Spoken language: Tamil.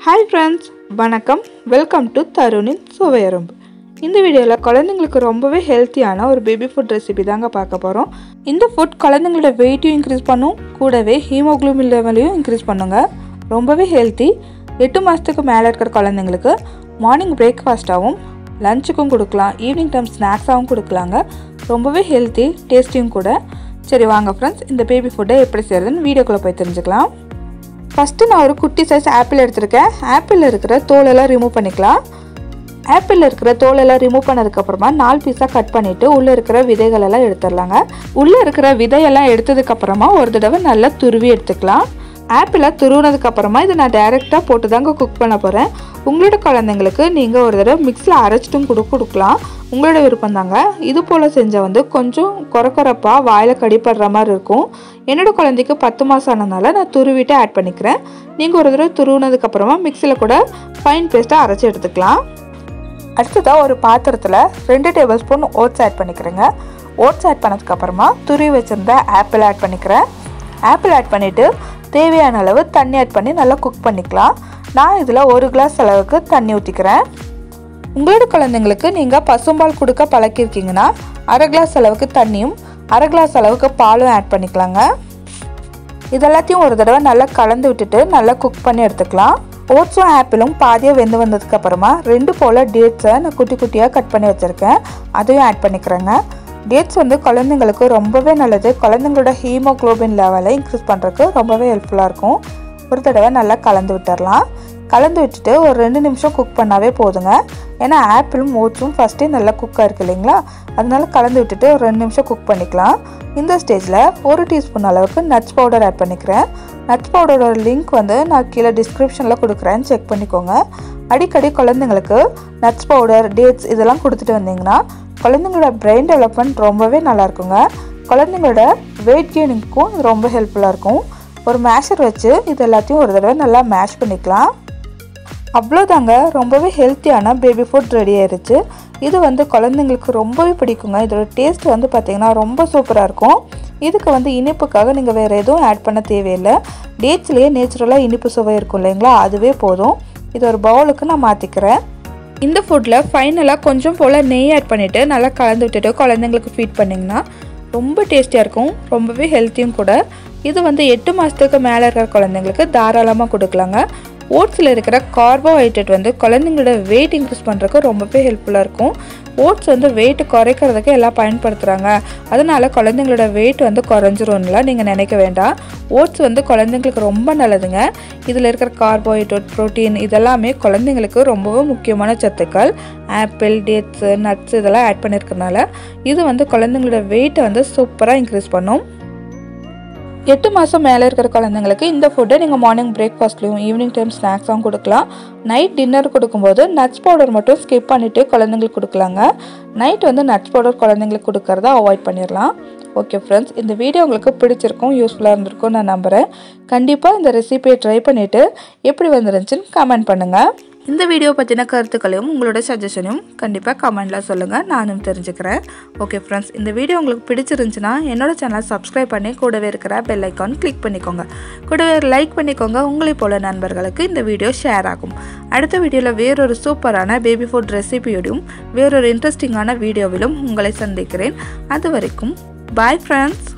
Hi friends, வணக்கம். வெல்கம் டு தருணின் சுவை அரும்பு. இந்த வீடியோல குழந்தைகளுக்கு ரொம்பவே ஹெல்த்தியான ஒரு பேபி ஃபுட் ரெசிபி தாங்க பார்க்க போறோம். இந்த ஃபுட் குழந்தைகளோட வெயிட்டையும் இன்க்ரீஸ் பண்ணும், கூடவே ஹீமோகுளோபின் லெவலையும் இன்க்ரீஸ் பண்ணுங்க. ரொம்பவே ஹெல்த்தி. 8 மாசத்துக்கு மேல இருக்கிற குழந்தைகளுக்கு மார்னிங் பிரேக்ஃபாஸ்டாவும் லஞ்சுக்கும் கொடுக்கலாம், ஈவினிங் டைம் ஸ்நாக்ஸாகவும் கொடுக்கலாங்க. ரொம்பவே ஹெல்த்தி, டேஸ்டியும் கூட. சரி வாங்க ஃப்ரெண்ட்ஸ், இந்த பேபி ஃபுட்டை எப்படி செய்யறதுன்னு வீடியோக்குள்ள போய் தெரிஞ்சுக்கலாம். ஃபஸ்ட்டு நான் ஒரு குட்டி சைஸ் ஆப்பிள் எடுத்திருக்கேன். ஆப்பிளில் இருக்கிற தோலெல்லாம் ரிமூவ் பண்ணிக்கலாம். ஆப்பிளில் இருக்கிற தோலெல்லாம் ரிமூவ் பண்ணதுக்கப்புறமா 4 பீஸாக கட் பண்ணிவிட்டு உள்ளே இருக்கிற விதைகளெல்லாம் எடுத்துடலாங்க. உள்ளே இருக்கிற விதையெல்லாம் எடுத்ததுக்கப்புறமா ஒரு தடவை நல்லா துருவி எடுத்துக்கலாம். ஆப்பிளை துருவினதுக்கப்புறமா இதை நான் டைரெக்டாக போட்டு தாங்க குக் பண்ண போகிறேன். உங்களோட குழந்தைங்களுக்கு நீங்கள் ஒரு தடவை மிக்ஸில் அரைச்சிட்டும் கொடுக்கலாம், உங்களோட விருப்பம் தாங்க. இது போல் செஞ்சால் கொஞ்சம் கொரப்பாக வாயில் கடிப்படுற மாதிரி இருக்கும். என்னோட குழந்தைக்கு 10 மாதம் ஆனதுனால நான் துருவிட்டு ஆட் பண்ணிக்கிறேன். நீங்கள் ஒரு தடவை துருவினதுக்கப்புறமா மிக்ஸியில் கூட ஃபைன் பேஸ்ட்டாக அரைச்சி எடுத்துக்கலாம். அடுத்ததாக ஒரு பாத்திரத்தில் 2 டேபிள் ஸ்பூன் ஓட்ஸ் ஆட் பண்ணிக்கிறேங்க. ஓட்ஸ் ஆட் பண்ணதுக்கப்புறமா துருவி வச்சுருந்த ஆப்பிள் ஆட் பண்ணிக்கிறேன். ஆப்பிள் ஆட் பண்ணிவிட்டு தேவையான அளவு தண்ணி ஆட் பண்ணி நல்லா குக் பண்ணிக்கலாம். நான் இதில் 1 கிளாஸ் அளவுக்கு தண்ணி ஊற்றிக்கிறேன். உங்களோட குழந்தைங்களுக்கு நீங்கள் பசும்பால் கொடுக்க பழக்கிருக்கீங்கன்னா 1/2 கிளாஸ் அளவுக்கு தண்ணியும் 1/2 கிளாஸ் அளவுக்கு பாலும் ஆட் பண்ணிக்கலாங்க. இதெல்லாத்தையும் ஒரு தடவை நல்லா கலந்து விட்டுட்டு நல்லா குக் பண்ணி எடுத்துக்கலாம். ஓட்ஸும் ஆப்பிளும் பாதியாக வெந்து வந்ததுக்கப்புறமா 2 போல் டேட்ஸை நான் குட்டி குட்டியாக கட் பண்ணி வச்சுருக்கேன், அதையும் ஆட் பண்ணிக்கிறேங்க. டேட்ஸ் குழந்தைங்களுக்கு ரொம்பவே நல்லது. குழந்தைங்களோட ஹீமோகுளோபின் லெவலை இன்க்ரீஸ் பண்ணுறதுக்கு ரொம்பவே ஹெல்ப்ஃபுல்லாக இருக்கும். ஒரு தடவை நல்லா கலந்து விட்டுடலாம். கலந்து விட்டுட்டு ஒரு 2 நிமிஷம் குக் பண்ணாவே போதுங்க. ஏன்னா ஆப்பிளும் ஓட்ஸும் ஃபஸ்ட்டே நல்லா குக்காக இருக்குது இல்லைங்களா, அதனால கலந்து விட்டுட்டு ஒரு 2 நிமிஷம் குக் பண்ணிக்கலாம். இந்த ஸ்டேஜில் 1 டீஸ்பூன் அளவுக்கு நட்ஸ் பவுடர் ஆட் பண்ணிக்கிறேன். நட்ஸ் பவுடரோட லிங்க் நான் கீழே டிஸ்கிரிப்ஷனில் கொடுக்குறேன், செக் பண்ணிக்கோங்க. அடிக்கடி குழந்தைங்களுக்கு நட்ஸ் பவுடர், டேட்ஸ் இதெல்லாம் கொடுத்துட்டு வந்தீங்கன்னா குழந்தைங்களோட பிரெயின் டெவலப்மெண்ட் ரொம்பவே நல்லா இருக்குங்க. குழந்தைங்களோட வெயிட் கெயினிங்க்கும் இது ரொம்ப ஹெல்ப்ஃபுல்லாக இருக்கும். ஒரு மேஷர் வச்சு இது எல்லாத்தையும் ஒரு தடவை நல்லா மேஷ் பண்ணிக்கலாம். அவ்வளோதாங்க, ரொம்பவே ஹெல்த்தியான பேபி ஃபுட் ரெடி ஆயிடுச்சு. இது குழந்தைங்களுக்கு ரொம்பவே பிடிக்குங்க. இதோட டேஸ்ட் பார்த்திங்கன்னா ரொம்ப சூப்பராக இருக்கும். இதுக்கு இனிப்புக்காக நீங்கள் வேறு எதுவும் ஆட் பண்ண தேவையில்லை. டேட்ஸ்லேயே நேச்சுரலாக இனிப்பு சுவை இருக்கும் இல்லைங்களா, அதுவே போதும். இது ஒரு பவுலுக்கு நான் மாற்றிக்கிறேன். இந்த ஃபுட்டில் ஃபைனலாக கொஞ்சம் போல் நெய் ஆட் பண்ணிவிட்டு நல்லா கலந்து விட்டுட்டு குழந்தைங்களுக்கு ஃபீட் பண்ணிங்கன்னா ரொம்ப டேஸ்டியாக இருக்கும், ரொம்பவே ஹெல்த்தியும் கூட. இது 8 மாதத்துக்கு மேலே இருக்கிற குழந்தைங்களுக்கு தாராளமாக கொடுக்கலாங்க. ஓட்ஸில் இருக்கிற கார்போஹைட்ரேட் குழந்தைங்களோட வெயிட் இன்க்ரீஸ் பண்ணுறதுக்கு ரொம்பவே ஹெல்ப்ஃபுல்லாக இருக்கும். ஓட்ஸ் வெயிட் குறைக்கிறதுக்கு எல்லாம் பயன்படுத்துகிறாங்க, அதனால் குழந்தைங்களோட வெயிட் குறைஞ்சிரும்லாம் நீங்கள் நினைக்க வேண்டாம். ஓட்ஸ் குழந்தைங்களுக்கு ரொம்ப நல்லதுங்க. இதில் இருக்கிற கார்போஹைட்ரேட், ப்ரோட்டீன் இதெல்லாமே குழந்தைங்களுக்கு ரொம்பவும் முக்கியமான சத்துக்கள். ஆப்பிள், டேட்ஸு, நட்ஸ் இதெல்லாம் ஆட் பண்ணியிருக்கனால இது குழந்தைங்களோட வெயிட்டை சூப்பராக இன்க்ரீஸ் பண்ணும். 8 மாதம் மேலே இருக்கிற குழந்தைங்களுக்கு இந்த ஃபுட்டை நீங்கள் மார்னிங் பிரேக்ஃபாஸ்ட்லையும் ஈவினிங் டைம் ஸ்நாக்ஸாகவும் கொடுக்கலாம். நைட் டின்னர் கொடுக்கும்போது நட்ஸ் பவுடர் மட்டும் ஸ்கிப் பண்ணிவிட்டு குழந்தைங்களுக்கு கொடுக்கலாங்க. நைட் நட்ஸ் பவுடர் குழந்தைங்களுக்கு கொடுக்கறத அவாய்ட் பண்ணிடலாம். ஓகே ஃப்ரெண்ட்ஸ், இந்த வீடியோ உங்களுக்கு பிடிச்சிருக்கும், யூஸ்ஃபுல்லாக இருந்திருக்கும் நான் நம்புகிறேன். கண்டிப்பாக இந்த ரெசிபியை ட்ரை பண்ணிவிட்டு எப்படி வந்துருந்துச்சுன்னு கமெண்ட் பண்ணுங்கள். இந்த வீடியோ பற்றின கருத்துக்களையும் உங்களோட சஜஷனையும் கண்டிப்பாக கமெண்டில் சொல்லுங்கள், நானும் தெரிஞ்சுக்கிறேன். ஓகே ஃப்ரெண்ட்ஸ், இந்த வீடியோ உங்களுக்கு பிடிச்சிருந்துச்சுன்னா என்னோட சேனலை சப்ஸ்கிரைப் பண்ணி கூடவே இருக்கிற பெல் ஐக்கான் கிளிக் பண்ணிக்கோங்க. கூடவே லைக் பண்ணிக்கோங்க. உங்களை போல நண்பர்களுக்கு இந்த வீடியோ ஷேர் ஆகும். அடுத்த வீடியோவில் வேறொரு சூப்பரான பேபி ஃபுட் ரெசிபியோடையும் வேறொரு இன்ட்ரெஸ்டிங்கான வீடியோவிலும் உங்களை சந்திக்கிறேன். அது வரைக்கும் பாய் ஃப்ரெண்ட்ஸ்.